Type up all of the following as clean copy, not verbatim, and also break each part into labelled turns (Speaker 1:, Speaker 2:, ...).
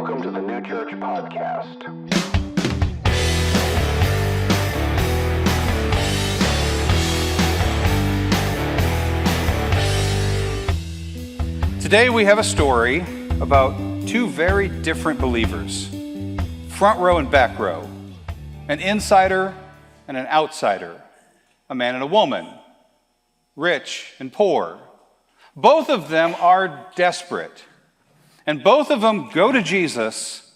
Speaker 1: Welcome to the New Church Podcast.
Speaker 2: Today we have a story about two very different believers, front row and back row, an insider and an outsider, a man and a woman, rich and poor. Both of them are desperate, and both of them go to Jesus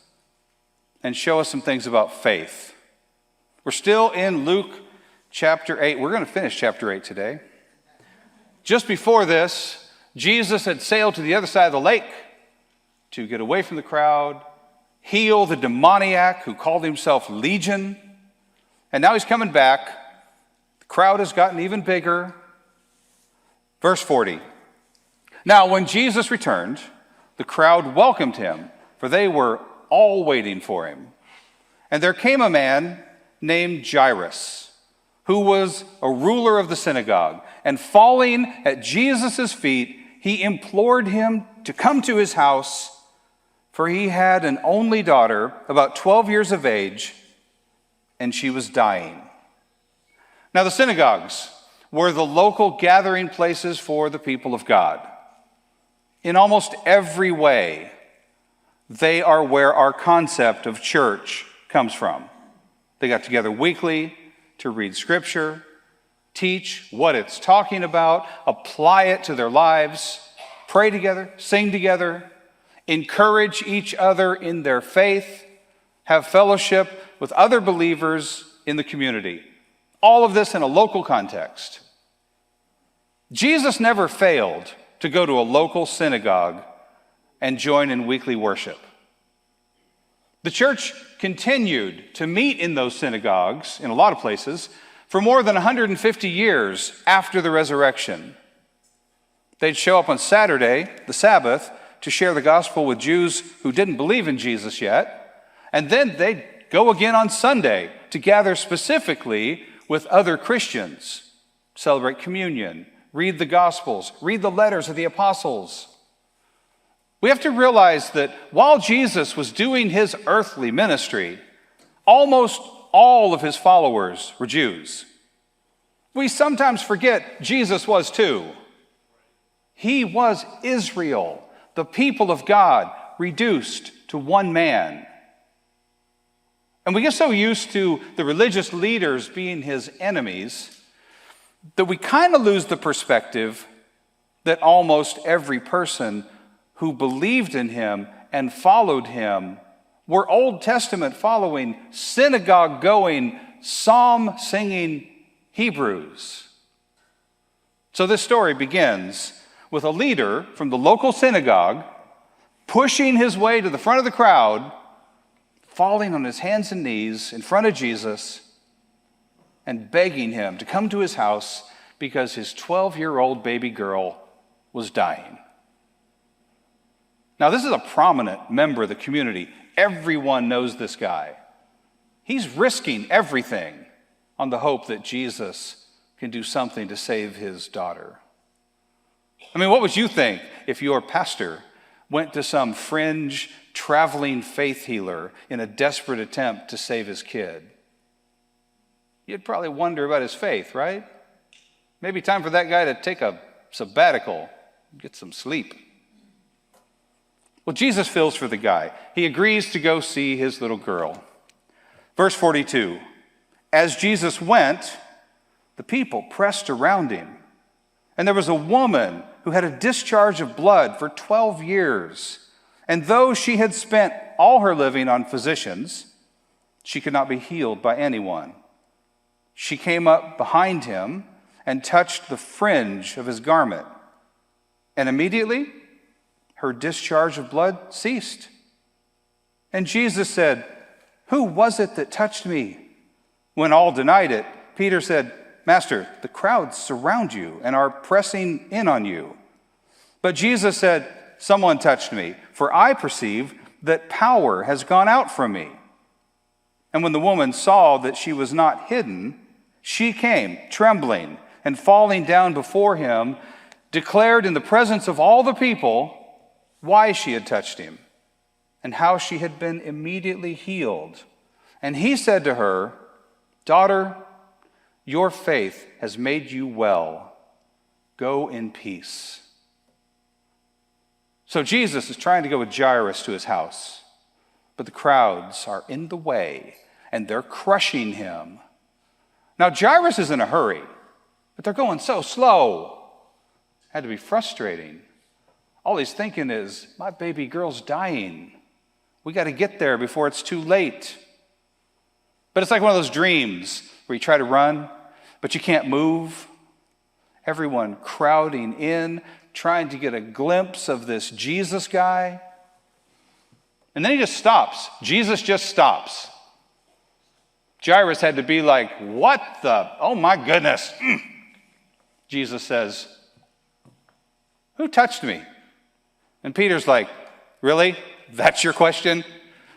Speaker 2: and show us some things about faith. We're still in Luke chapter 8. We're going to finish chapter 8 today. Just before this, Jesus had sailed to the other side of the lake to get away from the crowd, heal the demoniac who called himself Legion, and now he's coming back. The crowd has gotten even bigger. Verse 40. Now, when Jesus returned, the crowd welcomed him, for they were all waiting for him. And there came a man named Jairus, who was a ruler of the synagogue, and falling at Jesus' feet, he implored him to come to his house, for he had an only daughter, about 12 years of age, and she was dying. Now, the synagogues were the local gathering places for the people of God. In almost every way, they are where our concept of church comes from. They got together weekly to read Scripture, teach what it's talking about, apply it to their lives, pray together, sing together, encourage each other in their faith, have fellowship with other believers in the community. All of this in a local context. Jesus never failed to go to a local synagogue and join in weekly worship. The church continued to meet in those synagogues, in a lot of places, for more than 150 years after the resurrection. They'd show up on Saturday, the Sabbath, to share the gospel with Jews who didn't believe in Jesus yet, and then they'd go again on Sunday to gather specifically with other Christians, celebrate communion, read the Gospels, read the letters of the apostles. We have to realize that while Jesus was doing his earthly ministry, almost all of his followers were Jews. We sometimes forget Jesus was too. He was Israel, the people of God, reduced to one man. And we get so used to the religious leaders being his enemies that we kind of lose the perspective that almost every person who believed in him and followed him were Old Testament following, synagogue going, psalm singing Hebrews. So this story begins with a leader from the local synagogue pushing his way to the front of the crowd, falling on his hands and knees in front of Jesus and begging him to come to his house because his 12-year-old baby girl was dying. Now, this is a prominent member of the community. Everyone knows this guy. He's risking everything on the hope that Jesus can do something to save his daughter. I mean, what would you think if your pastor went to some fringe traveling faith healer in a desperate attempt to save his kid? You'd probably wonder about his faith, right? Maybe time for that guy to take a sabbatical, get some sleep. Well, Jesus feels for the guy. He agrees to go see his little girl. Verse 42, as Jesus went, the people pressed around him. And there was a woman who had a discharge of blood for 12 years. And though she had spent all her living on physicians, she could not be healed by anyone. She came up behind him and touched the fringe of his garment. And immediately, her discharge of blood ceased. And Jesus said, "Who was it that touched me?" When all denied it, Peter said, "Master, the crowds surround you and are pressing in on you." But Jesus said, "Someone touched me, for I perceive that power has gone out from me." And when the woman saw that she was not hidden, she came, trembling, and falling down before him, declared in the presence of all the people why she had touched him and how she had been immediately healed. And he said to her, "Daughter, your faith has made you well. Go in peace." So Jesus is trying to go with Jairus to his house, but the crowds are in the way, and they're crushing him. Now, Jairus is in a hurry, but they're going so slow. Had to be frustrating. All he's thinking is, my baby girl's dying. We got to get there before it's too late. But it's like one of those dreams where you try to run, but you can't move. Everyone crowding in, trying to get a glimpse of this Jesus guy. And then he just stops. Jesus just stops. Jairus had to be like, what the? Oh my goodness. Jesus says, "Who touched me?" And Peter's like, "Really? That's your question?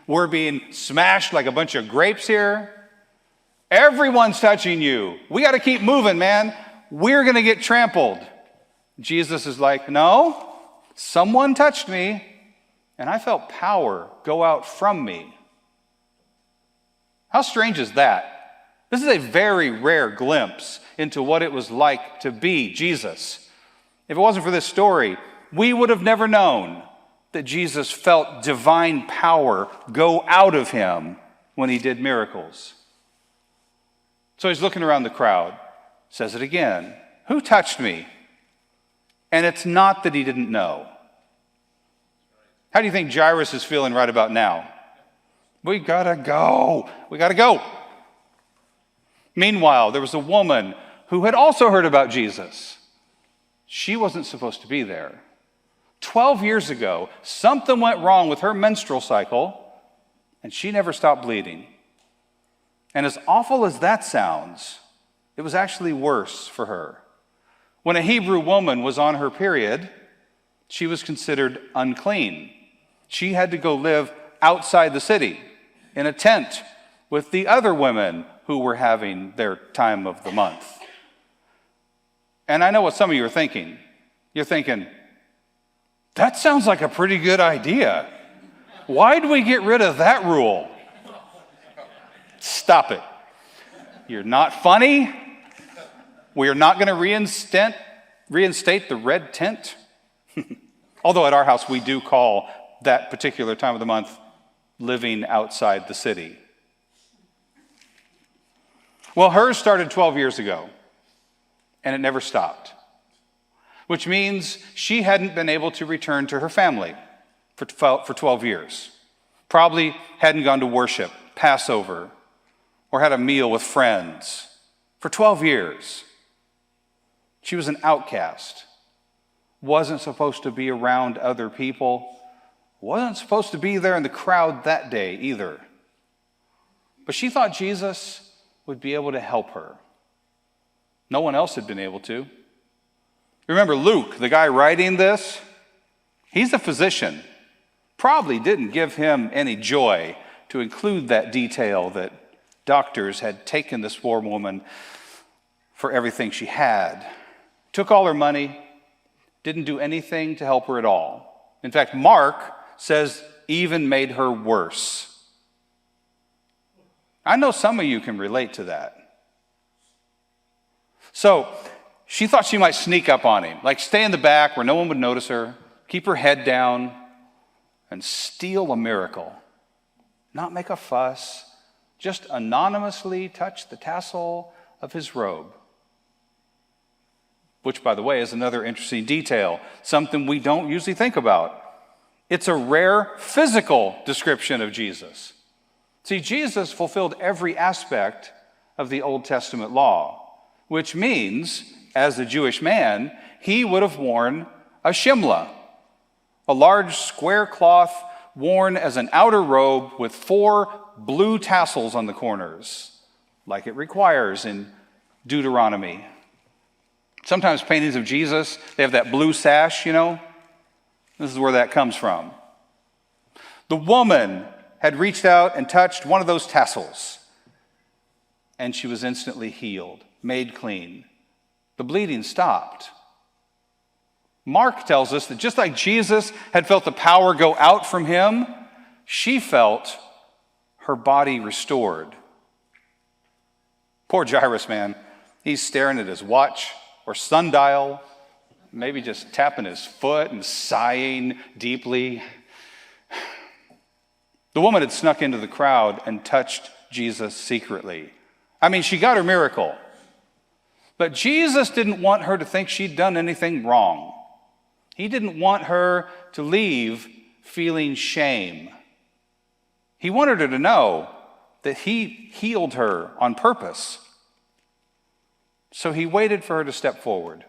Speaker 2: We're being smashed like a bunch of grapes here? Everyone's touching you. We got to keep moving, man. We're going to get trampled." Jesus is like, "No, someone touched me, and I felt power go out from me." How strange is that? This is a very rare glimpse into what it was like to be Jesus. If it wasn't for this story, we would have never known that Jesus felt divine power go out of him when he did miracles. So he's looking around the crowd, says it again, "Who touched me?" And it's not that he didn't know. How do you think Jairus is feeling right about now? We gotta go. We gotta go. Meanwhile, there was a woman who had also heard about Jesus. She wasn't supposed to be there. 12 years ago, something went wrong with her menstrual cycle, and she never stopped bleeding. And as awful as that sounds, it was actually worse for her. When a Hebrew woman was on her period, she was considered unclean. She had to go live outside the city in a tent with the other women who were having their time of the month. And I know what some of you are thinking. You're thinking, that sounds like a pretty good idea. Why do we get rid of that rule? Stop it. You're not funny. We are not going to reinstate the red tent. Although at our house we do call that particular time of the month living outside the city. Well, hers started 12 years ago, and it never stopped, which means she hadn't been able to return to her family for 12 years. Probably hadn't gone to worship, Passover, or had a meal with friends for 12 years. She was an outcast, wasn't supposed to be around other people, wasn't supposed to be there in the crowd that day either. But she thought Jesus would be able to help her. No one else had been able to. Remember Luke, the guy writing this? He's a physician. Probably didn't give him any joy to include that detail that doctors had taken this poor woman for everything she had. Took all her money, didn't do anything to help her at all. In fact, Mark says even made her worse. I know some of you can relate to that. So she thought she might sneak up on him, like stay in the back where no one would notice her, keep her head down, and steal a miracle. Not make a fuss, just anonymously touch the tassel of his robe. Which, by the way, is another interesting detail, something we don't usually think about. It's a rare physical description of Jesus. See, Jesus fulfilled every aspect of the Old Testament law, which means, as a Jewish man, he would have worn a shimla, a large square cloth worn as an outer robe with 4 blue tassels on the corners, like it requires in Deuteronomy. Sometimes paintings of Jesus, they have that blue sash, you know. This is where that comes from. The woman had reached out and touched one of those tassels, and she was instantly healed, made clean. The bleeding stopped. Mark tells us that just like Jesus had felt the power go out from him, she felt her body restored. Poor Jairus, man. He's staring at his watch or sundial, maybe just tapping his foot and sighing deeply. The woman had snuck into the crowd and touched Jesus secretly. I mean, she got her miracle. But Jesus didn't want her to think she'd done anything wrong. He didn't want her to leave feeling shame. He wanted her to know that he healed her on purpose. So he waited for her to step forward,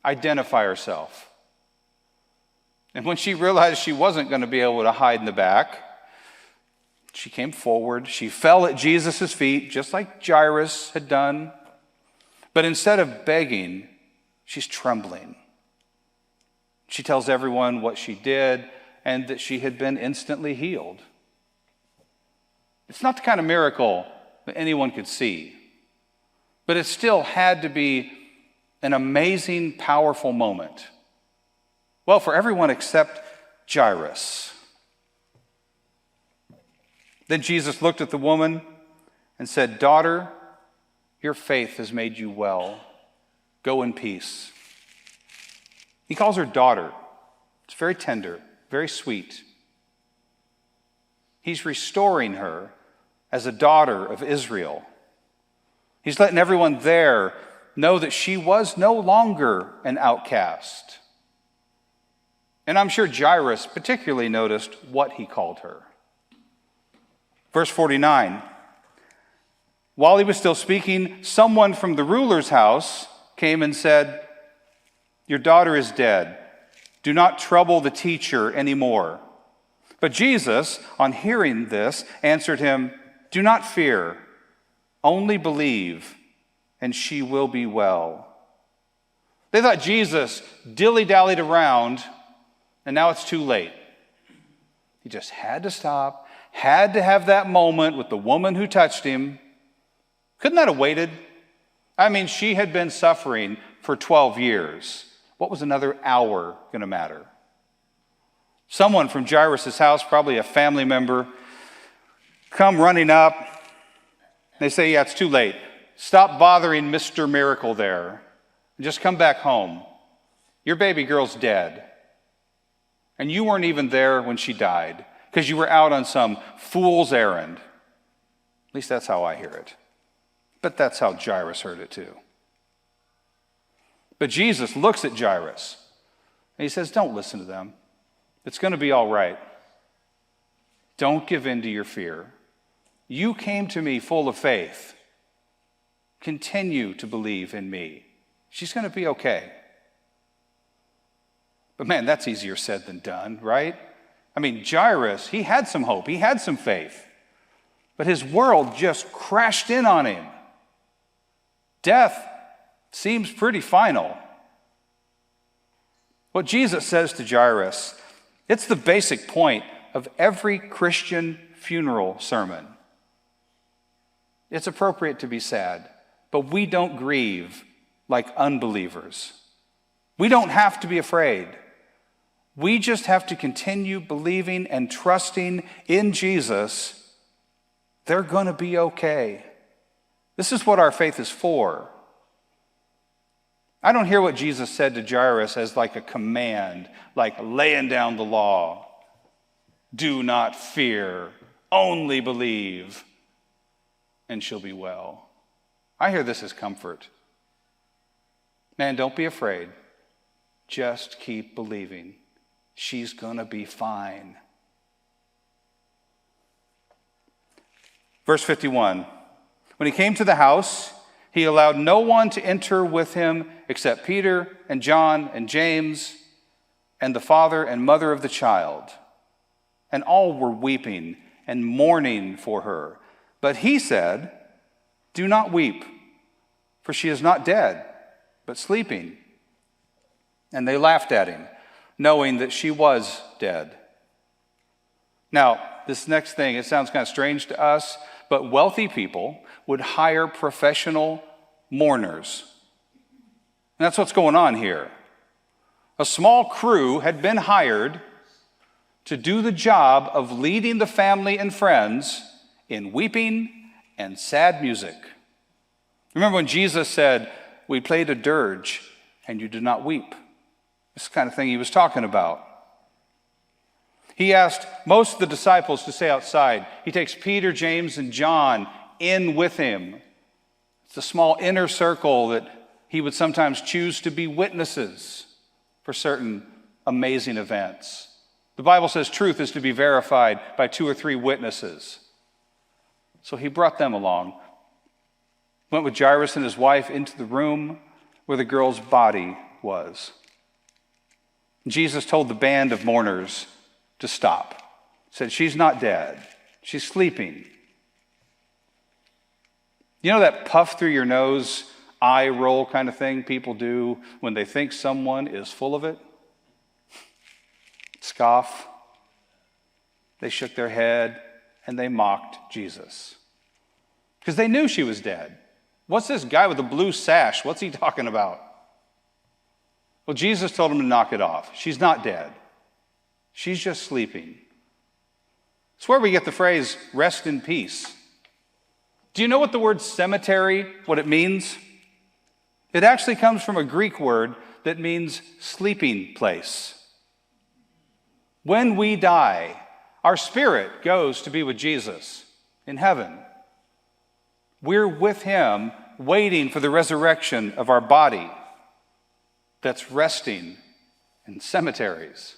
Speaker 2: identify herself. And when she realized she wasn't going to be able to hide in the back, she came forward. She fell at Jesus' feet, just like Jairus had done. But instead of begging, she's trembling. She tells everyone what she did and that she had been instantly healed. It's not the kind of miracle that anyone could see, but it still had to be an amazing, powerful moment. Well, for everyone except Jairus. Then Jesus looked at the woman and said, "Daughter, your faith has made you well. Go in peace." He calls her daughter. It's very tender, very sweet. He's restoring her as a daughter of Israel. He's letting everyone there know that she was no longer an outcast. And I'm sure Jairus particularly noticed what he called her. Verse 49, while he was still speaking, someone from the ruler's house came and said, "Your daughter is dead. Do not trouble the teacher anymore." But Jesus, on hearing this, answered him, "Do not fear, only believe, and she will be well." They thought Jesus dilly-dallied around, and now it's too late. He just had to stop, had to have that moment with the woman who touched him. Couldn't that have waited? I mean, she had been suffering for 12 years. What was another hour going to matter? Someone from Jairus' house, probably a family member, come running up. They say, "Yeah, it's too late. Stop bothering Mr. Miracle there. And just come back home. Your baby girl's dead. And you weren't even there when she died because you were out on some fool's errand." At least that's how I hear it. But that's how Jairus heard it too. But Jesus looks at Jairus and he says, "Don't listen to them. It's going to be all right. Don't give in to your fear. You came to me full of faith. Continue to believe in me. She's going to be okay." But man, that's easier said than done, right? I mean, Jairus, he had some hope. He had some faith. But his world just crashed in on him. Death seems pretty final. What Jesus says to Jairus, it's the basic point of every Christian funeral sermon. It's appropriate to be sad, but we don't grieve like unbelievers. We don't have to be afraid. We just have to continue believing and trusting in Jesus. They're going to be okay. This is what our faith is for. I don't hear what Jesus said to Jairus as like a command, like laying down the law. Do not fear, only believe, and she'll be well. I hear this as comfort. Man, don't be afraid. Just keep believing. She's going to be fine. Verse 51, when he came to the house, he allowed no one to enter with him except Peter and John and James and the father and mother of the child. And all were weeping and mourning for her. But he said, "Do not weep, for she is not dead, but sleeping." And they laughed at him, knowing that she was dead. Now, this next thing, it sounds kind of strange to us, but wealthy people would hire professional mourners. And that's what's going on here. A small crew had been hired to do the job of leading the family and friends in weeping and sad music. Remember when Jesus said, "We played a dirge and you did not weep"? This is the kind of thing he was talking about. He asked most of the disciples to stay outside. He takes Peter, James, and John in with him. It's a small inner circle that he would sometimes choose to be witnesses for certain amazing events. The Bible says truth is to be verified by 2 or 3 witnesses. So he brought them along. Went with Jairus and his wife into the room where the girl's body was. Jesus told the band of mourners to stop. Said, "She's not dead. She's sleeping." You know that puff through your nose, eye roll kind of thing people do when they think someone is full of it? Scoff. They shook their head and they mocked Jesus because they knew she was dead. What's this guy with the blue sash? What's he talking about? Well, Jesus told him to knock it off. She's not dead. She's just sleeping. It's where we get the phrase, "rest in peace." Do you know what the word cemetery, what it means? It actually comes from a Greek word that means sleeping place. When we die, our spirit goes to be with Jesus in heaven. We're with him waiting for the resurrection of our body that's resting in cemeteries.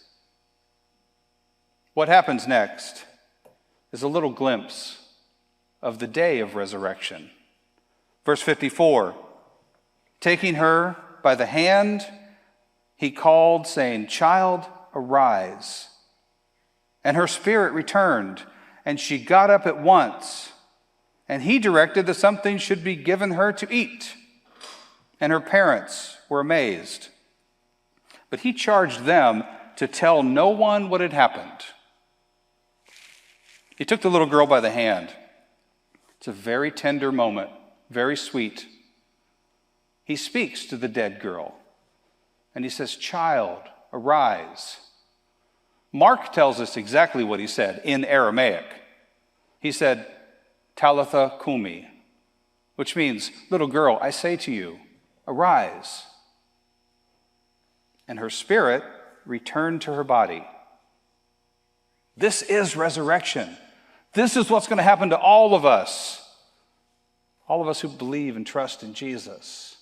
Speaker 2: What happens next is a little glimpse of the day of resurrection. Verse 54, taking her by the hand, he called, saying, "Child, arise." And her spirit returned, and she got up at once. And he directed that something should be given her to eat. And her parents were amazed. But he charged them to tell no one what had happened. He took the little girl by the hand. It's a very tender moment, very sweet. He speaks to the dead girl, and he says, "Child, arise." Mark tells us exactly what he said in Aramaic. He said, "Talitha kumi," which means, "Little girl, I say to you, arise." And her spirit returned to her body. This is resurrection. This is what's going to happen to all of us who believe and trust in Jesus.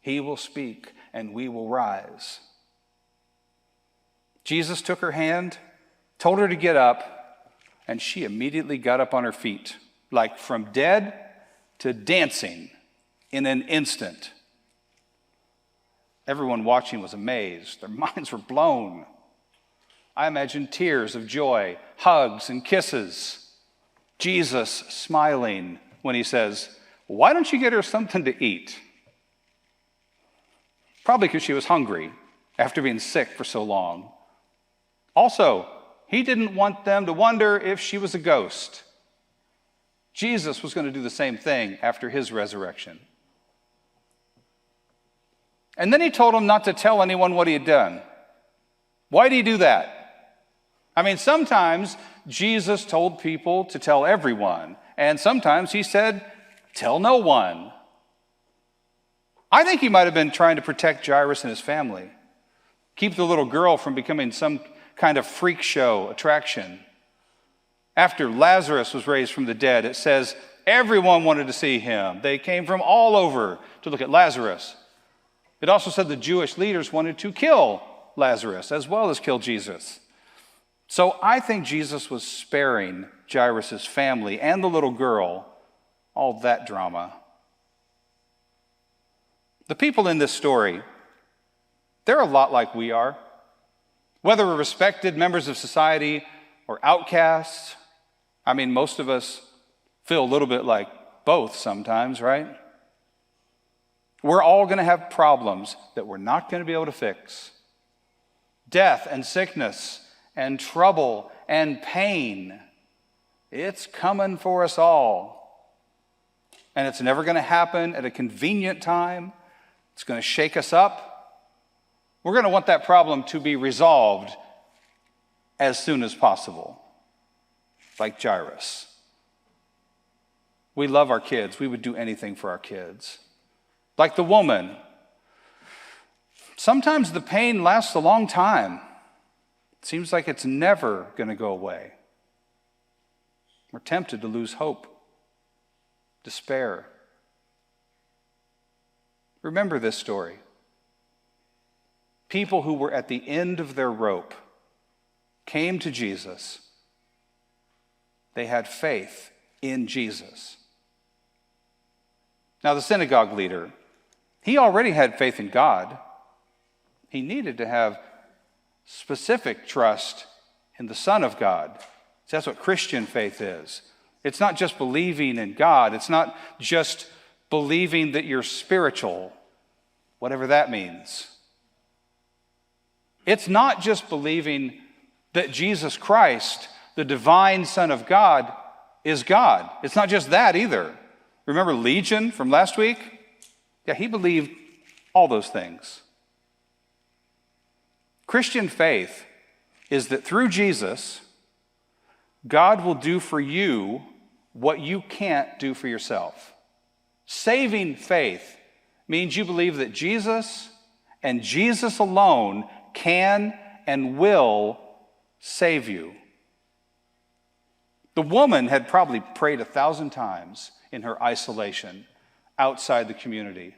Speaker 2: He will speak and we will rise. Jesus took her hand, told her to get up, and she immediately got up on her feet, like from dead to dancing in an instant. Everyone watching was amazed. Their minds were blown. I imagine tears of joy, hugs and kisses. Jesus smiling when he says, "Why don't you get her something to eat?" Probably because she was hungry after being sick for so long. Also, he didn't want them to wonder if she was a ghost. Jesus was going to do the same thing after his resurrection. And then he told them not to tell anyone what he had done. Why did he do that? I mean, sometimes Jesus told people to tell everyone, and sometimes he said, "Tell no one." I think he might have been trying to protect Jairus and his family, keep the little girl from becoming some kind of freak show attraction. After Lazarus was raised from the dead, it says everyone wanted to see him. They came from all over to look at Lazarus. It also said the Jewish leaders wanted to kill Lazarus as well as kill Jesus. So I think Jesus was sparing Jairus' family and the little girl all that drama. The people in this story, they're a lot like we are. Whether we're respected members of society or outcasts, I mean, most of us feel a little bit like both sometimes, right? We're all going to have problems that we're not going to be able to fix. Death and sickness and trouble and pain, it's coming for us all. And it's never going to happen at a convenient time. It's going to shake us up. We're going to want that problem to be resolved as soon as possible, like Jairus. We love our kids. We would do anything for our kids. Like the woman, sometimes the pain lasts a long time. It seems like it's never going to go away. We're tempted to lose hope, despair. Remember this story. People who were at the end of their rope came to Jesus. They had faith in Jesus. Now, the synagogue leader, he already had faith in God. He needed to have specific trust in the Son of God. So that's what Christian faith is. It's not just believing in God. It's not just believing that you're spiritual, whatever that means. It's not just believing that Jesus Christ, the divine Son of God, is God. It's not just that either. Remember Legion from last week? Yeah, he believed all those things. Christian faith is that through Jesus, God will do for you what you can't do for yourself. Saving faith means you believe that Jesus and Jesus alone can and will save you. The woman had probably prayed 1,000 times in her isolation outside the community.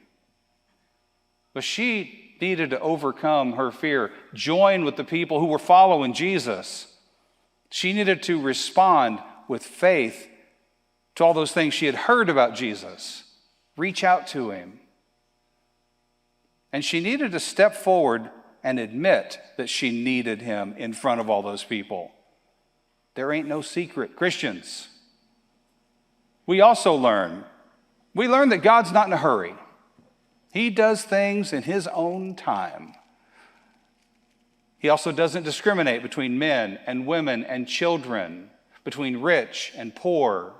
Speaker 2: But she needed to overcome her fear, join with the people who were following Jesus. She needed to respond with faith to all those things she had heard about Jesus, reach out to him. And she needed to step forward and admit that she needed him in front of all those people. There ain't no secret. Christians, we also learn that God's not in a hurry. He does things in his own time. He also doesn't discriminate between men and women and children, between rich and poor,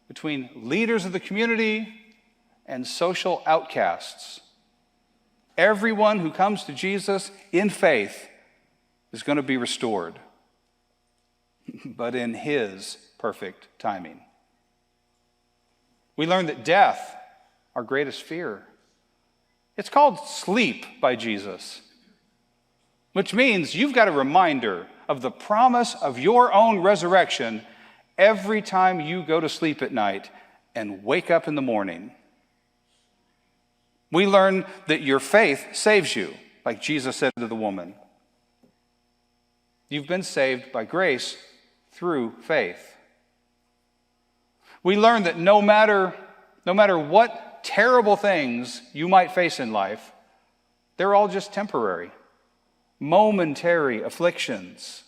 Speaker 2: between leaders of the community and social outcasts. Everyone who comes to Jesus in faith is going to be restored, but in his perfect timing. We learn that death, our greatest fear, it's called sleep by Jesus, which means you've got a reminder of the promise of your own resurrection every time you go to sleep at night and wake up in the morning. We learn that your faith saves you, like Jesus said to the woman. You've been saved by grace through faith. We learn that no matter what terrible things you might face in life, they're all just temporary, momentary afflictions.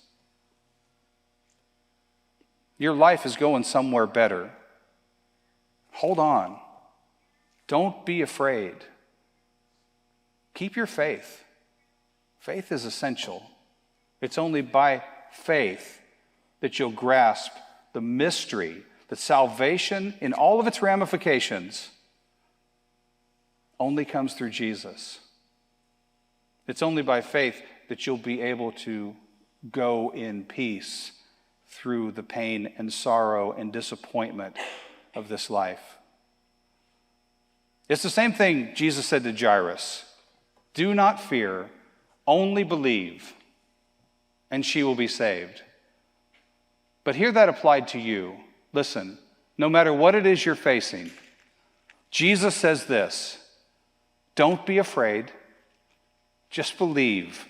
Speaker 2: Your life is going somewhere better. Hold on. Don't be afraid. Keep your faith. Faith is essential. It's only by faith that you'll grasp the mystery that salvation, in all of its ramifications, only comes through Jesus. It's only by faith that you'll be able to go in peace through the pain and sorrow and disappointment of this life. It's the same thing Jesus said to Jairus. Do not fear, only believe, and she will be saved. But hear that applied to you. Listen, no matter what it is you're facing, Jesus says this: don't be afraid, just believe,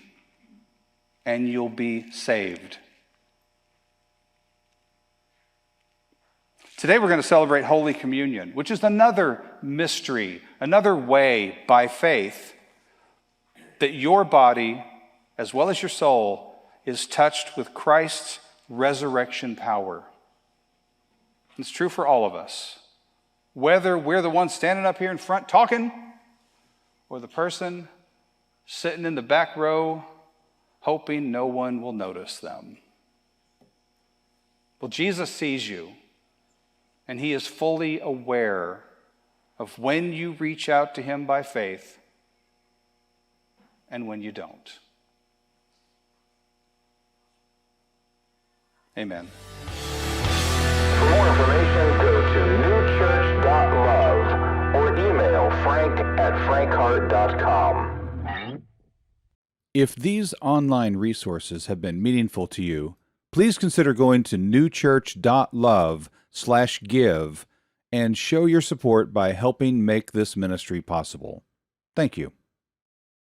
Speaker 2: and you'll be saved. Today we're going to celebrate Holy Communion, which is another mystery, another way by faith that your body, as well as your soul, is touched with Christ's resurrection power. It's true for all of us. Whether we're the one standing up here in front talking, or the person sitting in the back row hoping no one will notice them. Well, Jesus sees you, and he is fully aware of when you reach out to him by faith and when you don't. Amen.
Speaker 1: For more information, go to newchurch.love or email frank@frankhart.com.
Speaker 2: If these online resources have been meaningful to you, please consider going to newchurch.love/give and show your support by helping make this ministry possible. Thank you.